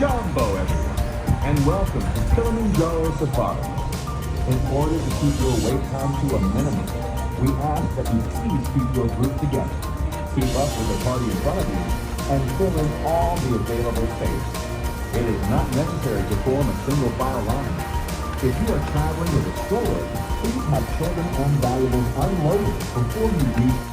Jumbo, everyone, and welcome to Kilimanjaro Safari. In order to keep your wait time to a minimum, we ask that you please keep your group together, keep up with the party in front of you, and fill in all the available space. It is not necessary to form a single file line. If you are traveling with a stroller, please have children and valuables unloaded before you reach.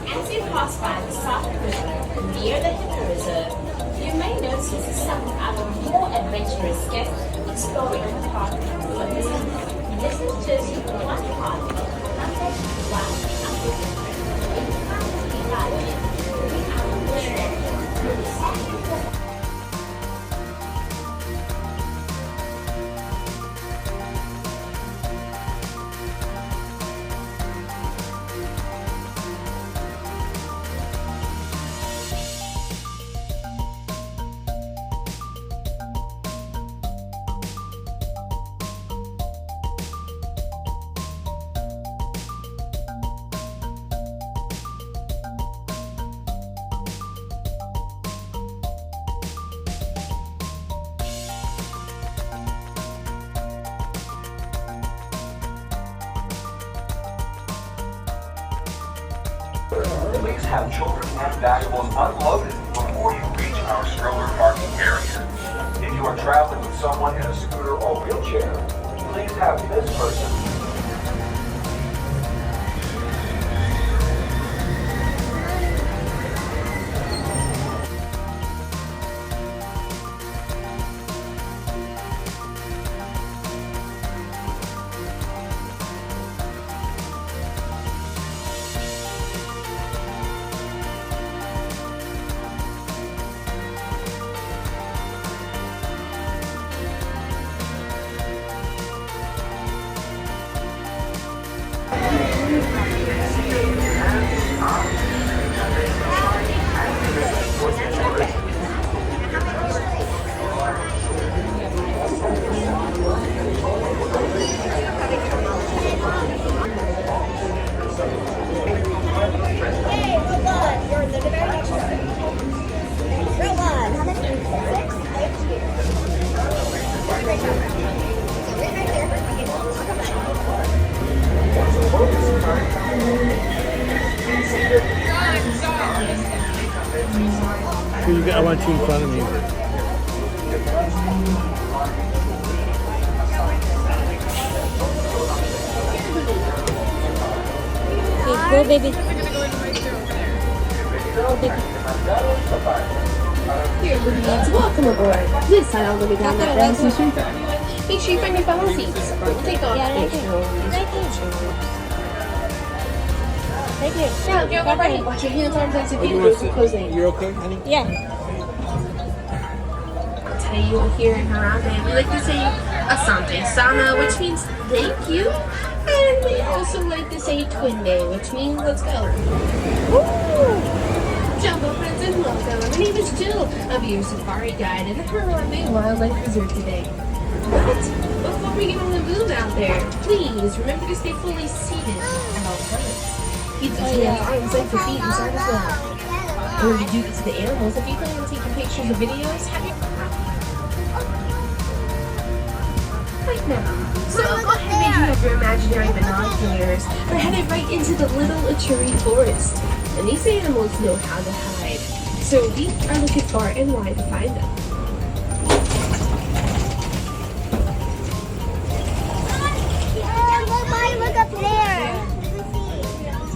As you pass by the South River near the Hippo Reserve, you may notice some other more adventurous guests exploring the park. But this is just one part of another wild activity. We can't imagine we are there. Please have children and valuables unloaded before you reach our stroller parking area. If you are traveling with someone in a scooter or wheelchair, please have this person Focus. want you in front of me. Okay, go, baby. Here, Louise, welcome aboard. This side all the way down that rail station. Make sure you find your fellow seats. We'll take off. Yeah, right Thanks, here. Louise. Right here. Now, you're all right. Watch your hands, arms, legs, and feet. Doors are closing. You're okay, honey? Yeah. I'll tell you here in Harambe, we like to say Asante Sana, which means thank you. And we also like to say Twinde, which means let's go. Woo! Jumbo friends and welcome. My name is Jill. I'll be your safari guide in the Harambe Wildlife Reserve today. But before we get on the move out there, please remember to stay fully seated at all times. Keep the hands, arms, legs, and feet inside as well. In order to do this to the animals, if you plan on taking pictures or videos, have your right now. So go ahead and use your imaginary binoculars. We're headed right into the Little Achuri Forest. And these animals know how to hide. So we are looking far and wide to find them. Look up there.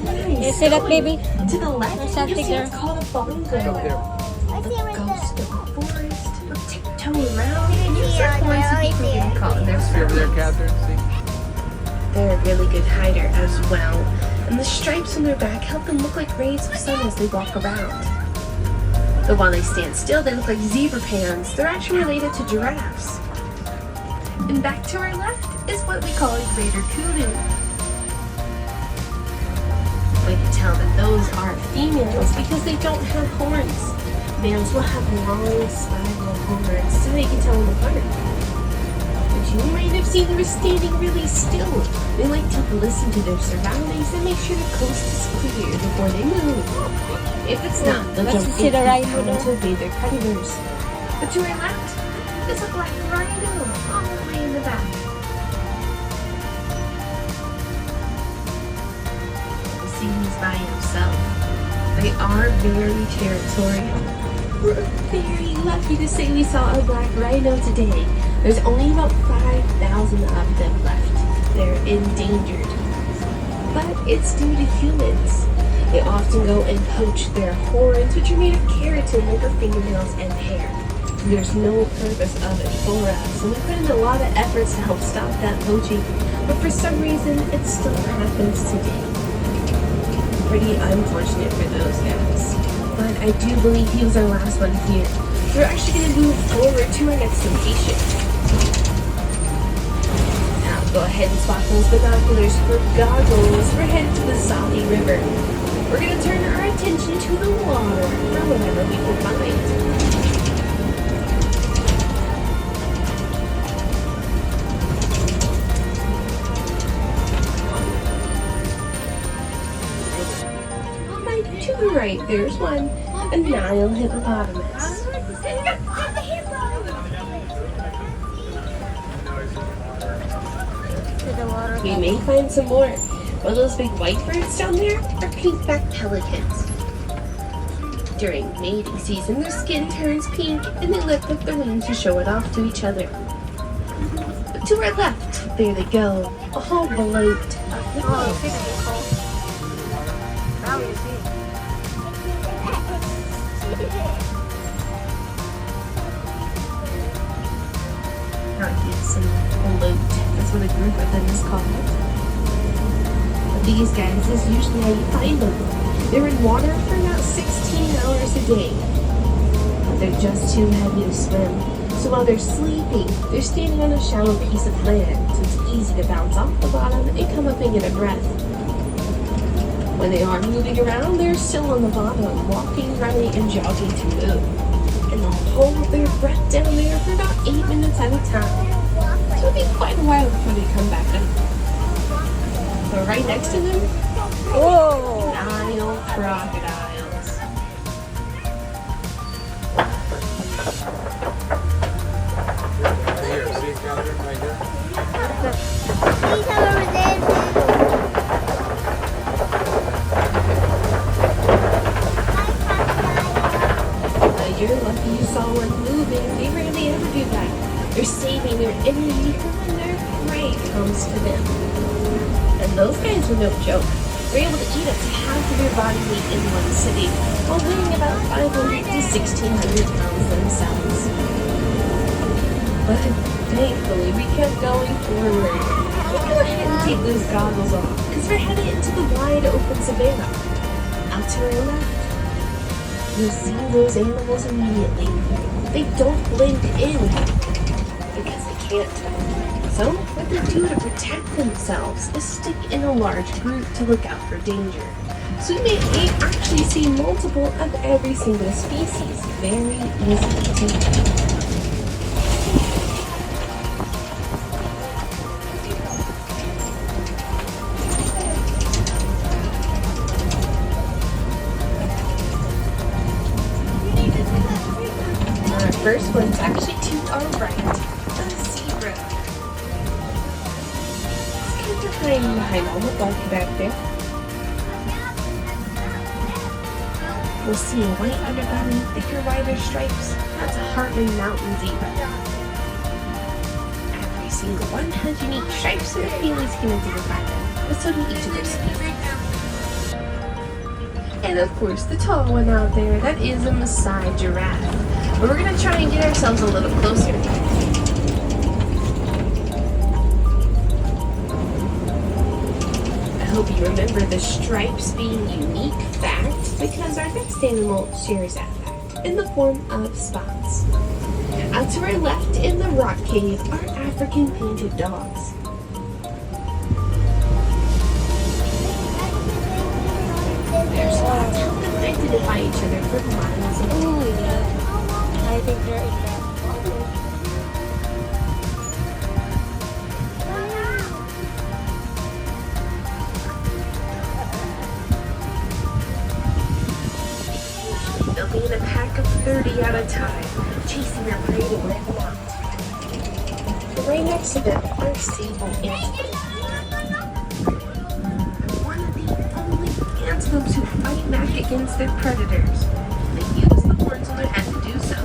Nice. You see that, baby? To the left, There's you something see there. what's called a bongo. I see it right Ghost there. of the forest. We'll tiptoe around and use Yeah, our horns to right keep from getting there. caught in their See over there, surroundings. Catherine? See? They're a really good hider as well, and the stripes on their back help them look like rays of sun as they walk around. But while they stand still, they look like zebra pans. They're actually related to giraffes. And back to our left is what we call a greater kudu. We can tell that those are females because they don't have horns. Males will have long spiral horns so they can tell them apart. But you might have seen them standing really still. They like to listen to their surroundings and make sure the coast is clear before they move. If it's not, they'll Let's jump see in the and rhino pound there. to evade their predators. But to our left is a black rhino all the way in the back. See, he's by himself. They are very territorial. We're very lucky to say we saw a black rhino today. There's only about 5,000 of them left. They're endangered. But it's due to humans. They often go and poach their horns, which are made of keratin like our fingernails and hair. There's no purpose of it for us, and we put in a lot of efforts to help stop that poaching, but for some reason it still happens today. Pretty unfortunate for those guys. But I do believe he was our last one here. We're actually going to move forward to our next location. Now go ahead and swap those binoculars for goggles. We're headed to the Zali River. We're going to turn our attention to the water for whatever we can find. To the right, there's one, a Nile hippopotamus. To the water. We may find some more. Well, those big white birds down there are pink-backed pelicans. During mating season, their skin turns pink and they lift up their wings to show it off to each other. But to our left, there they go, all bloat. Oh, you see the Nicole? Now you see. Not yes, and bloat. That's what a group of them is called. But these guys is usually how you find them. They're in water for about 16 hours a day. But they're just too heavy to swim. So while they're sleeping, they're standing on a shallow piece of land, so it's easy to bounce off the bottom and come up and get a breath. When they are moving around, they're still on the bottom, walking, running, and jogging to move. And they'll hold their breath down there for about 8 minutes at a time. So it'll be quite a while before they come back up. But right next to them, Whoa! Nile crocodiles. Here, see, Catherine, right here. Please have over there too. You're lucky next to them. And those guys were no joke. They're able to eat up to half of their body weight in one sitting, while weighing about 500 to 1,600 pounds themselves. But thankfully, we kept going forward. We'll go ahead and take those goggles off, because we're headed into the wide open savanna. Out to our left, you'll see those animals immediately. They don't blend in, because they can't. So, what they do to protect themselves is stick in a large group to look out for danger. So you may actually see multiple of every single species. Very easy to do. Our first one's actually to our right, a zebra. Behind all the bark back there. We'll see a white underbelly, thicker, wider stripes. That's a Heartland Mountain zebra. Every single one has unique stripes, so the families can identify them, but so do each of their species. And of course, the tall one out there, that is a Maasai giraffe. But we're gonna try and get ourselves a little closer. I hope you remember the stripes being unique fact, because our next animal shares that fact in the form of spots. Out to our left in the rock cave are African painted dogs. Their spots help them identify each other for miles away. Oh, yeah. I think they're in that. They'll be in a pack of 30 at a time, chasing their prey to wear them out. Right next to them are sable antelopes. One of the only antelopes who fight back against their predators. They use the horns on their head to do so.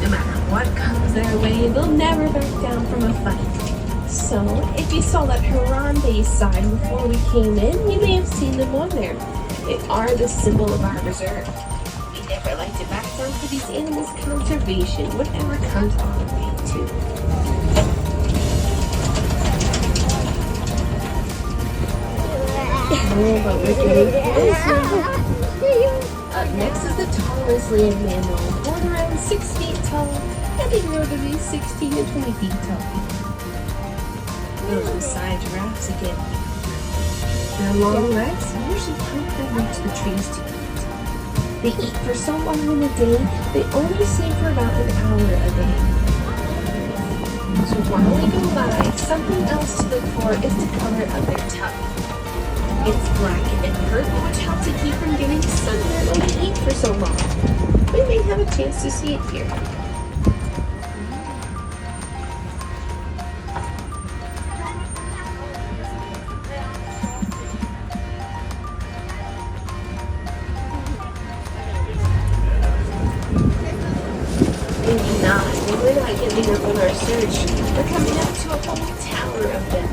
No matter what comes their way, they'll never back down from a fight. So, if you saw that Harambe sign before we came in, you may have seen them on there. They are the symbol of our reserve. We never like to back down for these animals' conservation, whatever comes our way, too. Up next is the tallest land mammal, born around 6 feet tall, and they grow to be 16 to 20 feet tall. Those Maasai giraffes again. Their long legs usually help them reach the trees to eat. They eat for so long in a day, they only sleep for about an hour a day. So while we go by, something else to look for is the color of their tongue. It's black and purple, which helps it keep from getting sunburned when they eat for so long. We may have a chance to see it here. Maybe not. We're not giving up on our search. We're coming up to a whole tower of them.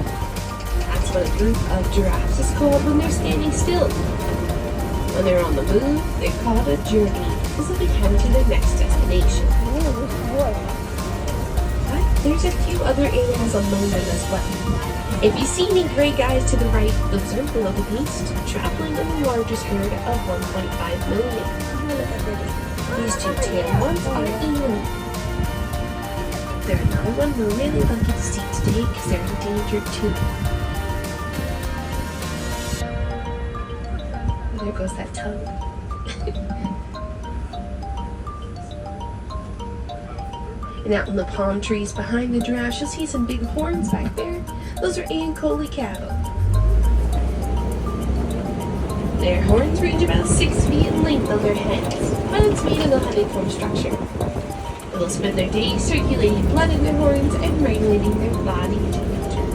That's what a group of giraffes is called when they're standing still. When they're on the move, they're called a journey, because they'll be headed to their next destination. But there's a few other animals among them as well. If you see any gray guys to the right, those are wildebeest, traveling in the largest herd of 1.5 million. These two tan ones are emu. They're another one we're really lucky to see today because they're endangered too. There goes that tongue. And out in the palm trees behind the giraffes, you'll see some big horns back there. Those are Ankole cattle. Their horns range about 6 feet in length on their heads, but it's made in a honeycomb structure. They'll spend their days circulating blood in their horns and regulating their body temperatures.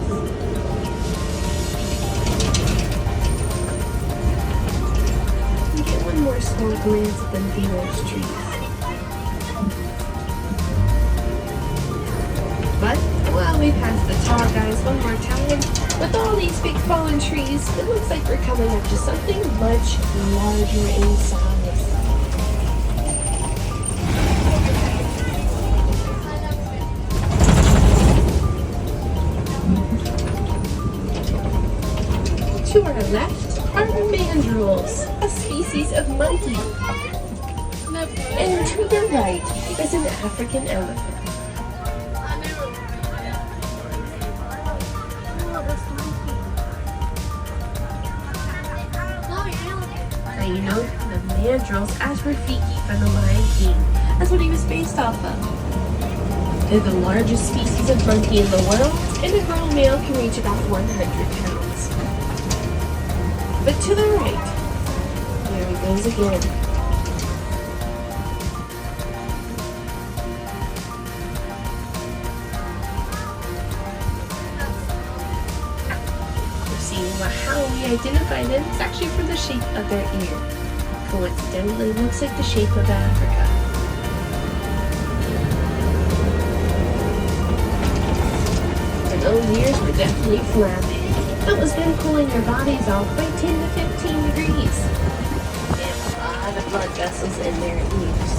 You get one more slow glance at them Venus trees. But while we pass the tall, guys, one more time. With all these big fallen trees, it looks like we're coming up to something much larger in size. To our left are mandrills, a species of monkey. And to the right is an African elephant. Now you know the mandrills as Rafiki from the Lion King. That's what he was based off of. They're the largest species of monkey in the world, and a grown male can reach about 100 pounds. But to the right, there he goes again. How we identify them is actually from the shape of their ear. Coincidentally, it looks like the shape of Africa. And those ears were definitely flapping. That was them cooling their bodies off by 10 to 15 degrees. They have a lot of blood vessels in their ears.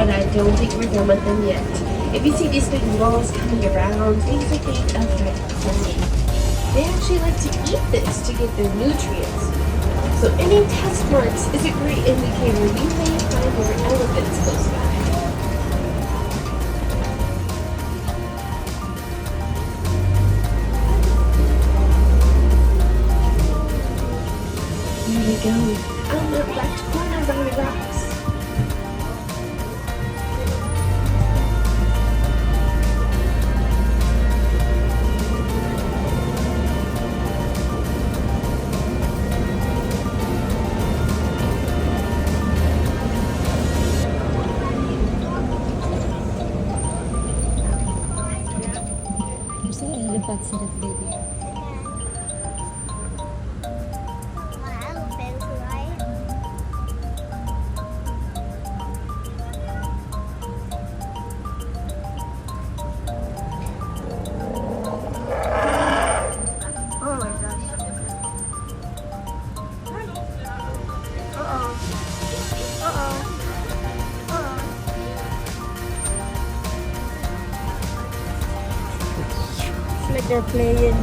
I don't think we're done with them yet. If you see these big walls coming around, these are made of red clay. They actually like to eat this to get their nutrients. So any test marks is a great indicator you may find more elephants close by. Here we go, out in the left corner by the rocks. That's it, baby. Oh my gosh. Uh-oh. Uh-oh. Uh-oh. It's like they're playing.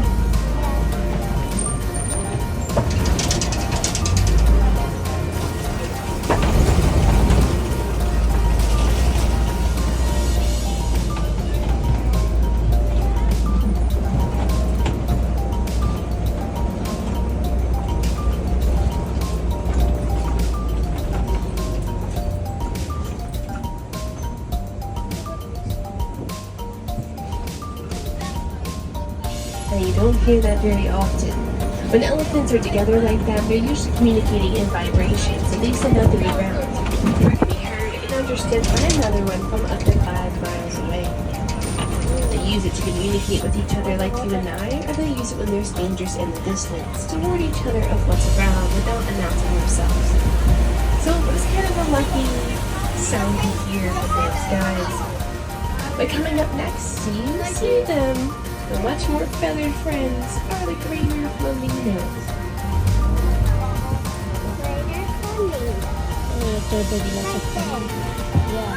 And you don't hear that very often. When elephants are together like that, they're usually communicating in vibrations, and they send out the ground. They can be heard and understood by another one from up to 5 miles away. They use it to communicate with each other like you and I, or they use it when there's dangers in the distance to warn each other of what's around without announcing themselves. So it was kind of a lucky sound to hear from those guys. But coming up next, see them. The much more feathered friends are the greater flamingos. They're big, lots of fun. Yeah.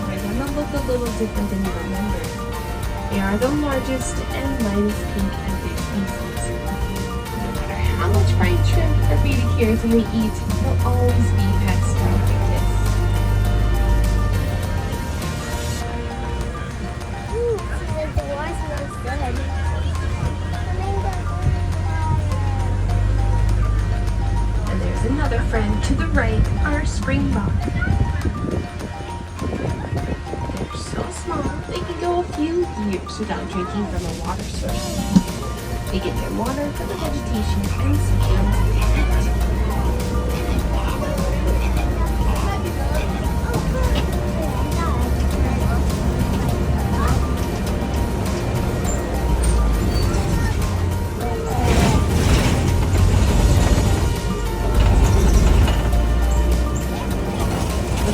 They're gonna look a little different than you remember. They are the largest and lightest pink of their species. No matter how much fried shrimp or beta keratin they eat, they'll always be passed out like this. And there's another friend to the right, our springbok. They're so small, they can go a few years without drinking from a water source. They get their water from the vegetation and sometimes pet.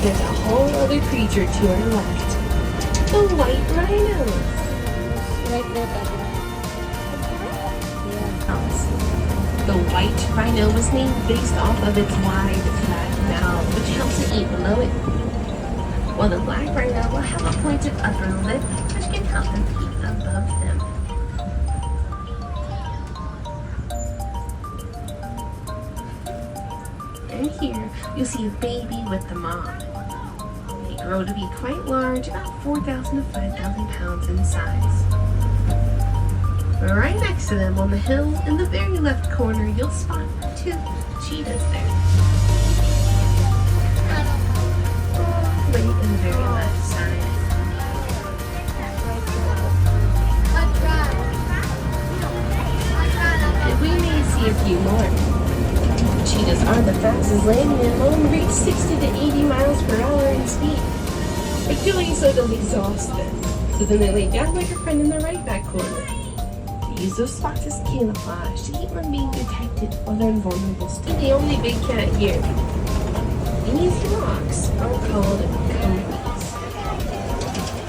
there's a whole other creature to our left. The white rhinos. Right there, Daddy. Yeah. The white rhino was named based off of its wide, flat mouth, which helps it eat below it. While the black rhino will have a pointed upper lip, which can help them eat above them. And here, you'll see a baby with the mom. They grow to be quite large, about 4,000 to 5,000 pounds in size. Right next to them on the hill, in the very left corner, you'll spot 2 cheetahs there. Right in the very left side. And we may see a few more. Cheetahs are the fastest landing animal and reach 60 to 80 miles per hour in speed. But doing so does exhaust them. So then they lay down like a friend in the right back corner. They use those spots as camouflage to keep from being detected while they're in vulnerable state. The only big cat here. These rocks are called kaming.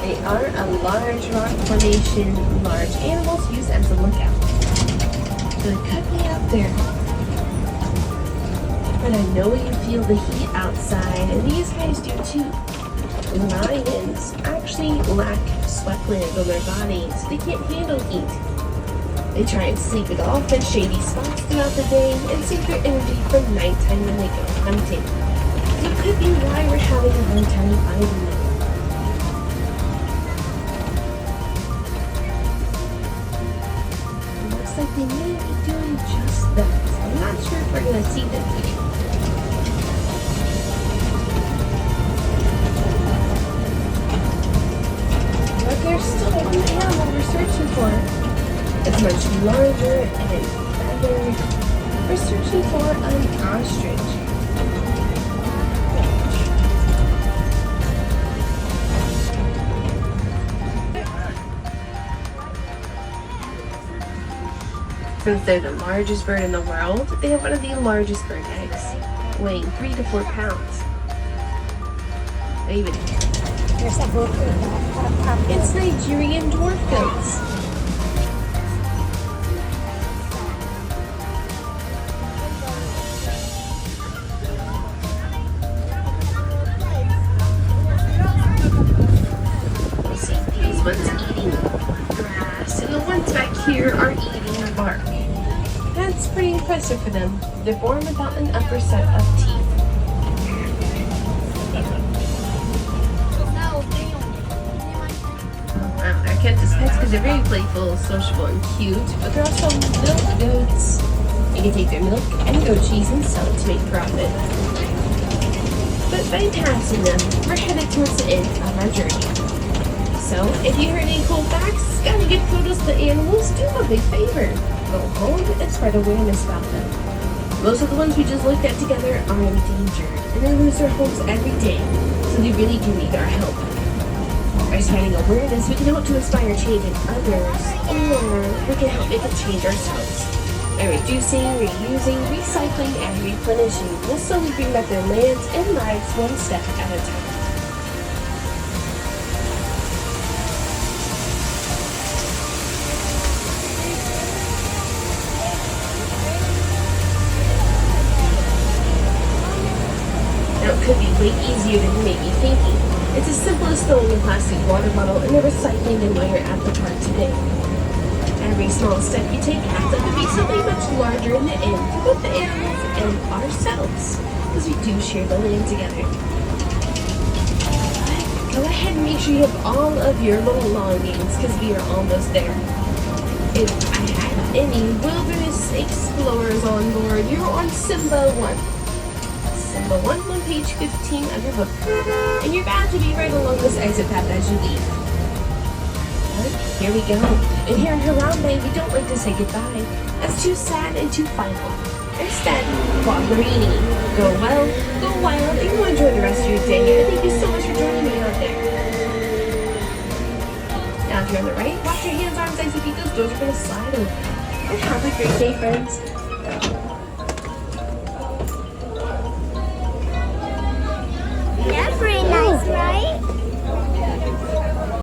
They are a large rock formation, large animals use as a lookout. So they could be out there. But I know you feel the heat outside, and these guys do too. Lions actually lack sweat glands on their bodies, so they can't handle heat. They try and sleep it off in shady spots throughout the day and save their energy for nighttime when they go hunting. It could be why we're having a hard time finding them. It looks like they may be doing just that. I'm not sure if we're going to see them today. But there's still one animal we're searching for. It's much larger and better. We're searching for an ostrich. Since they're the largest bird in the world, they have one of the largest bird eggs, weighing 3 to 4 pounds. Even There's a boat in that. it's Nigerian dwarf goats. You see these ones eating grass, and the ones back here are eating bark. That's pretty impressive for them. They're born without an upper set of teeth. They're kept as pets because they're very playful, sociable, and cute, but they're also milk goats. You can take their milk and goat cheese and sell it to make profit. But by passing them, we're headed towards the end of our journey. So, if you heard any cool facts, gotta get photos of the animals, do a big favor. Go home and spread awareness about them. Most of the ones we just looked at together are endangered, and they lose their homes every day, so they really do need our help. By spreading awareness, we can help to inspire change in others, or we can help make a change ourselves. By reducing, reusing, recycling, and replenishing, we'll slowly bring back their lands and lives one step at a time. Now, it could be way easier than you may be thinking. It's as simple as throwing a plastic water bottle in a recycling bin while you're at the park today. Every small step you take adds up to be something much larger in the end for both the animals and ourselves, because we do share the land together. But go ahead and make sure you have all of your belongings, because we are almost there. If I had any wilderness explorers on board, you're on Simba 1. Simba 1 on page 15 of your book, and your badge will be right along this exit path as you leave. But here we go. And here in Harambe, we don't like to say goodbye. That's too sad and too final. Instead, Guadarini. Go well, go wild, and you enjoy the rest of your day. And thank you so much for joining me out there. Now, if you're on the right, watch your hands, arms, legs, and feet. Those doors are going to slide open. And have a great day, friends.